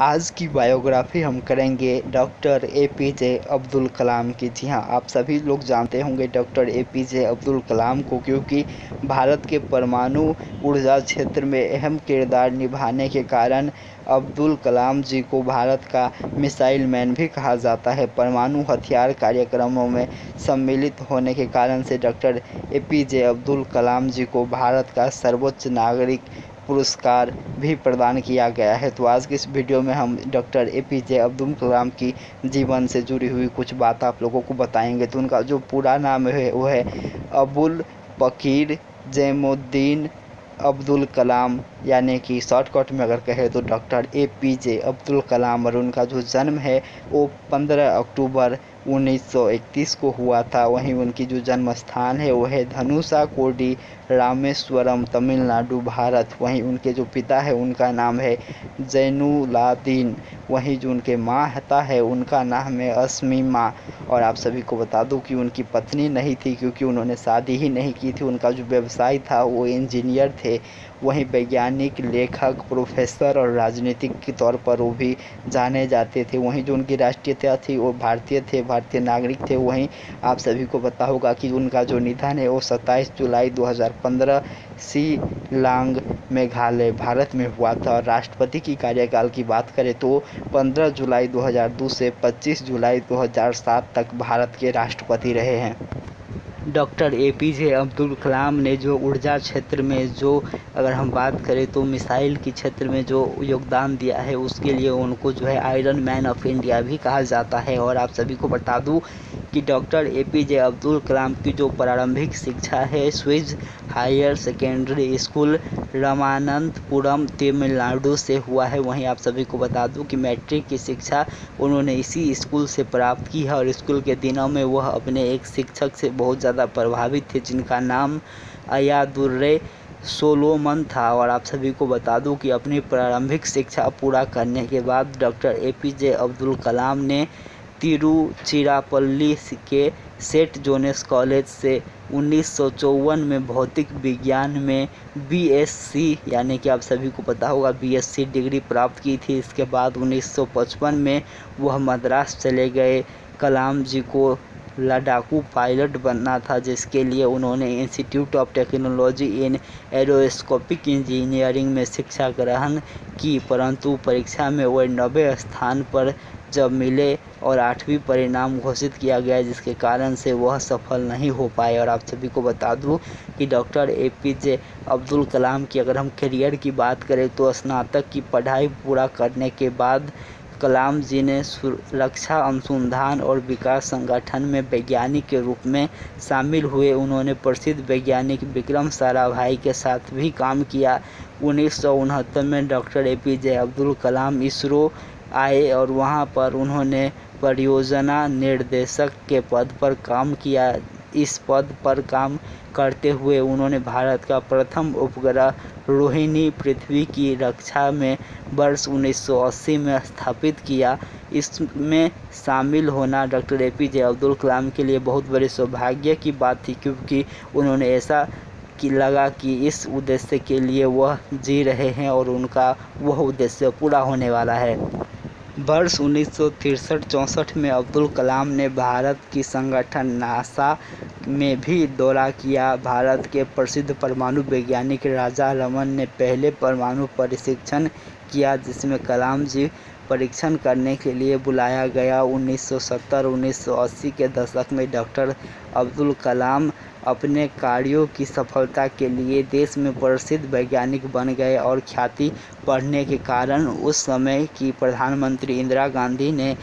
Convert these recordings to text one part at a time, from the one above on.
आज की बायोग्राफी हम करेंगे डॉक्टर एपीजे अब्दुल कलाम की। जी हाँ, आप सभी लोग जानते होंगे डॉक्टर एपीजे अब्दुल कलाम को, क्योंकि भारत के परमाणु ऊर्जा क्षेत्र में अहम किरदार निभाने के कारण अब्दुल कलाम जी को भारत का मिसाइल मैन भी कहा जाता है। परमाणु हथियार कार्यक्रमों में सम्मिलित होने के कारण से डॉक्टर एपीजे अब्दुल कलाम जी को भारत का सर्वोच्च नागरिक पुरस्कार भी प्रदान किया गया है। तो आज की इस वीडियो में हम डॉक्टर एपीजे अब्दुल कलाम की जीवन से जुड़ी हुई कुछ बात आप लोगों को बताएंगे। तो उनका जो पूरा नाम है वो है अबुल पकीर जैमुद्दीन अब्दुल कलाम, यानी कि शॉर्टकट में अगर कहें तो डॉक्टर एपीजे अब्दुल कलाम। और उनका जो जन्म है वो 15 अक्टूबर 1931 को हुआ था। वहीं उनकी जो जन्म स्थान है वो है धनुषाकोडी, रामेश्वरम, तमिलनाडु, भारत। वहीं उनके जो पिता है उनका नाम है जैनुलाब्दीन। वहीं जो उनके माता है उनका नाम है अस्मीमा। और आप सभी को बता दूं कि उनकी पत्नी नहीं थी, क्योंकि उन्होंने शादी ही नहीं की थी। उनका जो व्यवसाय था वो इंजीनियर थे। वहीं वैज्ञानिक, लेखक, प्रोफेसर और राजनीतिक के तौर पर वो भी जाने जाते थे। वहीं जो उनकी राष्ट्रीयता थी वो भारतीय थे, भारतीय नागरिक थे। वहीं आप सभी को पता होगा कि उनका जो निधन है वो 27 जुलाई 2015 शिलांग, मेघालय, भारत में हुआ था। और राष्ट्रपति की कार्यकाल की बात करें तो 15 जुलाई 2002 से 25 जुलाई 2007 तक भारत के राष्ट्रपति रहे हैं। डॉक्टर एपीजे अब्दुल कलाम ने जो ऊर्जा क्षेत्र में जो अगर हम बात करें तो मिसाइल के क्षेत्र में जो योगदान दिया है उसके लिए उनको जो है आयरन मैन ऑफ इंडिया भी कहा जाता है। और आप सभी को बता दूं कि डॉक्टर एपीजे अब्दुल कलाम की जो प्रारंभिक शिक्षा है Swiss higher secondary school रामानंतपुरम, Tamil Nadu से हुआ है। वहीं आप सभी को बता दूं कि मैट्रिक की शिक्षा उन्होंने इसी स्कूल से प्राप्त की है। और स्कूल के दिनों में वह अपने एक शिक्षक से बहुत ज़्यादा प्रभावित थे जिनका नाम अयादुर्रे सोलोमन था। और आप सभी को बता दूं कि अपनी प्रारंभिक शिक्षा पूरा करने के बाद डॉक्टर एपीजे अब्दुल कलाम ने तिरुचिरापल्ली के सेंट जोसेफ कॉलेज से 1954 में भौतिक विज्ञान में बीएससी, यानी कि आप सभी को पता होगा बीएससी डिग्री प्राप्त की थी। इसके बाद 1955 में वह मद्रास चले गए। कलाम जी को लड़ाकू पायलट बनना था, जिसके लिए उन्होंने institute of technology in aeroscopic engineering में शिक्षा ग्रहण की, परंतु परीक्षा में वह 90 स्थान पर जब मिले और 8वीं परिणाम घोषित किया गया, जिसके कारण से वह सफल नहीं हो पाए। और आप सभी को बता दूं कि डॉक्टर एपीजे अब्दुल कलाम की अगर हम करियर की बात करें तो स्नातक की पढ़ाई पूरा करने के बाद कलाम जी ने रक्षा अनुसंधान और विकास संगठन में वैज्ञानिक के रूप में शामिल हुए। उन्होंने प्रसिद्ध वैज्ञानिक विक्रम साराभाई के साथ भी काम किया। 1969 में डॉक्टर एपीजे अब्दुल कलाम इसरो आए और वहां पर उन्होंने परियोजना निर्देशक के पद पर काम किया। इस पद पर काम करते हुए उन्होंने भारत का प्रथम उपग्रह रोहिणी पृथ्वी की रक्षा में वर्ष 1980 में स्थापित किया। इसमें शामिल होना डॉक्टर एपीजे अब्दुल कलाम के लिए बहुत बड़े सौभाग्य की बात थी, क्योंककि उन्होंने ऐसा लगा कि इस उद्देश्य के लिए वह जी रहे हैं और उनका वह उद्देश्य पूरा होने वाला है। वर्ष 1963-64 में अब्दुल कलाम ने भारत की संगठन नासा में भी दौरा किया। भारत के प्रसिद्ध परमाणु वैज्ञानिक राजा रमन ने पहले परमाणु परीक्षण किया, जिसमें कलाम जी परीक्षण करने के लिए बुलाया गया। 1970-1980 के दशक में डॉक्टर अब्दुल कलाम अपने कार्यों की सफलता के लिए देश में प्रसिद्ध वैज्ञानिक बन गए। और ख्याति बढ़ने के कारण उस समय की प्रधानमंत्री इंदिरा गांधी ने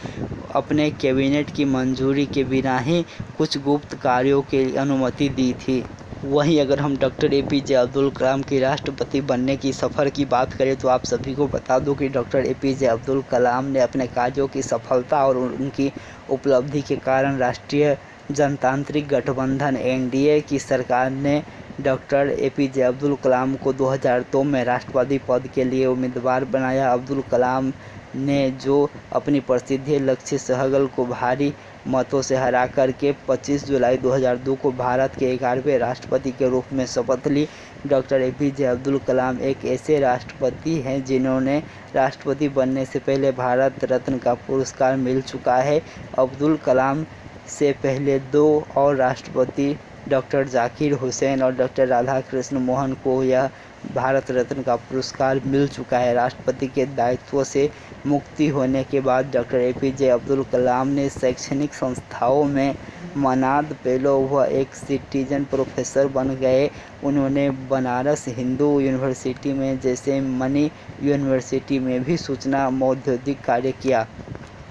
अपने कैबिनेट की मंजूरी के बिना ही कुछ गुप्त कार्यों की अनुमति दी थी। वहीं अगर हम डॉक्टर एपीजे अब्दुल कलाम की राष्ट्रपति बनने की सफ़र की बात करें तो आप सभी को बता दूं कि डॉक्टर एपीजे अब्दुल कलाम ने अपने कार्यों की सफलता और उनकी उपलब्धि के कारण राष्ट्रीय जनतांत्रिक गठबंधन एनडीए की सरकार ने डॉक्टर एपीजे अब्दुल कलाम को 2002 में राष्ट्रपति पद के लिए उम्मीदवार बनाया। अब्दुल कलाम ने जो अपनी प्रसिद्ध लक्ष्य सहगल को भारी मतों से हरा करके 25 जुलाई 2002 को भारत के 11वें राष्ट्रपति के रूप में शपथ ली। डॉक्टर APJ अब्दुल कलाम एक ऐसे राष्ट्रपति हैं जिन्होंने राष्ट्रपति बनने से पहले भारत रत्न का पुरस्कार मिल चुका है। अब्दुल कलाम से पहले 2 और राष्ट्रपति डॉक्टर जाकिर हुसैन और डॉक्टर राधाकृष्ण मोहन को यह भारत रत्न का पुरस्कार मिल चुका है। राष्ट्रपति के दायित्व से मुक्ति होने के बाद डॉक्टर APJ अब्दुल कलाम ने शैक्षणिक संस्थाओं में मनाद फेलो व एक सिटीजन प्रोफेसर बन गए। उन्होंने बनारस हिंदू यूनिवर्सिटी में जैसे मनी यूनिवर्सिटी में भी सूचना मौद्योगिक कार्य किया।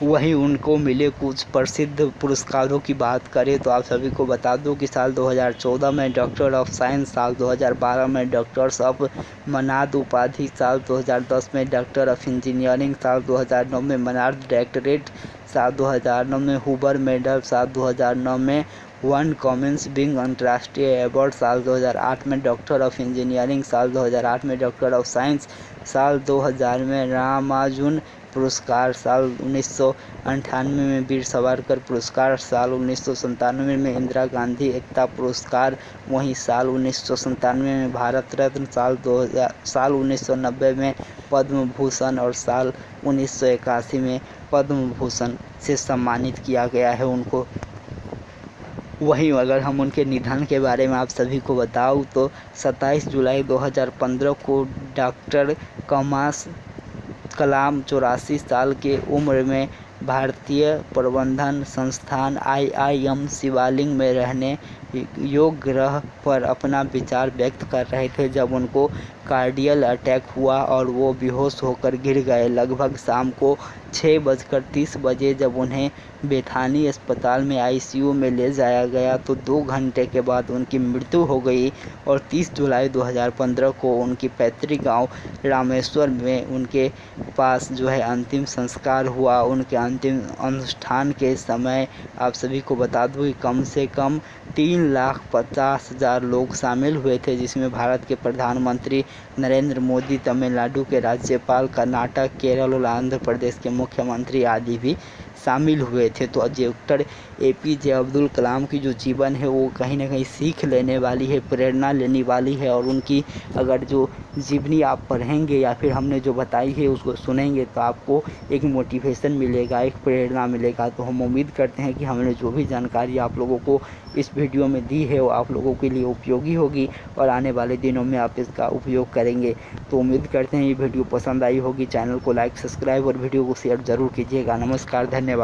वहीं उनको मिले कुछ प्रसिद्ध पुरस्कारों की बात करें तो आप सभी को बता दूं कि साल 2014 में डॉक्टर ऑफ साइंस, साल 2012 में डॉक्टर्स ऑफ मनाद उपाधि, साल 2010 में डॉक्टर ऑफ इंजीनियरिंग, साल 2009 में मनाद डॉक्टरेट, साल 2009 में हुबर मेडल, साल 2009 में वन कॉमन्स बिंग अंतर्राष्ट्रीय अवार्ड, साल 2008 में डॉक्टर ऑफ इंजीनियरिंग, साल 2008 में डॉक्टर ऑफ साइंस, साल 2000 में रामानुजन पुरस्कार, साल 1998 में वीर सावरकर पुरस्कार, साल 1997 में इंदिरा गांधी एकता पुरस्कार, वहीं साल 1997 में भारत रत्न, साल 1990 में पद्म भूषण और साल 1981 में पद्म भूषण से सम्मानित किया गया है उनको। वहीं अगर हम उनके निधन के बारे में आप सभी को बताऊं तो 27 जुलाई 2015 को डॉक्टर कलाम 84 साल की उम्र में भारतीय प्रबंधन संस्थान IIM शिवालिक में रहने योग ग्रह पर अपना विचार व्यक्त कर रहे थे जब उनको कार्डियल अटैक हुआ और वो बेहोश होकर गिर गए। लगभग शाम को 6:30 बजे जब उन्हें बेथानी अस्पताल में ICU में ले जाया गया तो 2 घंटे के बाद उनकी मृत्यु हो गई और 30 जुलाई 2015 को उनकी पैतृक गांव रामेश्वर में उनके पास अंतिम संस्कार हुआ। उनके अंतिम अनुष्ठान के समय आप सभी को बता दूं कि कम से कम 3,50,000 लोग शामिल हुए थे, जिसमें भारत के प्रधानमंत्री नरेंद्र मोदी, तमिलनाडु के राज्यपाल, कर्नाटक, केरल और आंध्र प्रदेश के मुख्यमंत्री आदि भी शामिल हुए थे। तो डॉक्टर APJ अब्दुल कलाम की जो जीवन है वो कहीं ना कहीं सीख लेने वाली है, प्रेरणा लेने वाली है और उनकी अगर जो जीवनी आप पढ़ेंगे या फिर हमने जो बताई है उसको सुनेंगे तो आपको एक मोटिवेशन मिलेगा, एक प्रेरणा मिलेगा। तो हम उम्मीद करते हैं कि हमने जो भी जानकारी आप लोगों को इस वीडियो में दी है वो आप लोगों के लिए उपयोगी होगी और आने वाले दिनों में आप इसका उपयोग करेंगे। तो उम्मीद करते हैं ये वीडियो पसंद आई होगी। चैनल को लाइक, सब्सक्राइब और वीडियो को शेयर ज़रूर कीजिएगा। नमस्कार, धन्यवाद।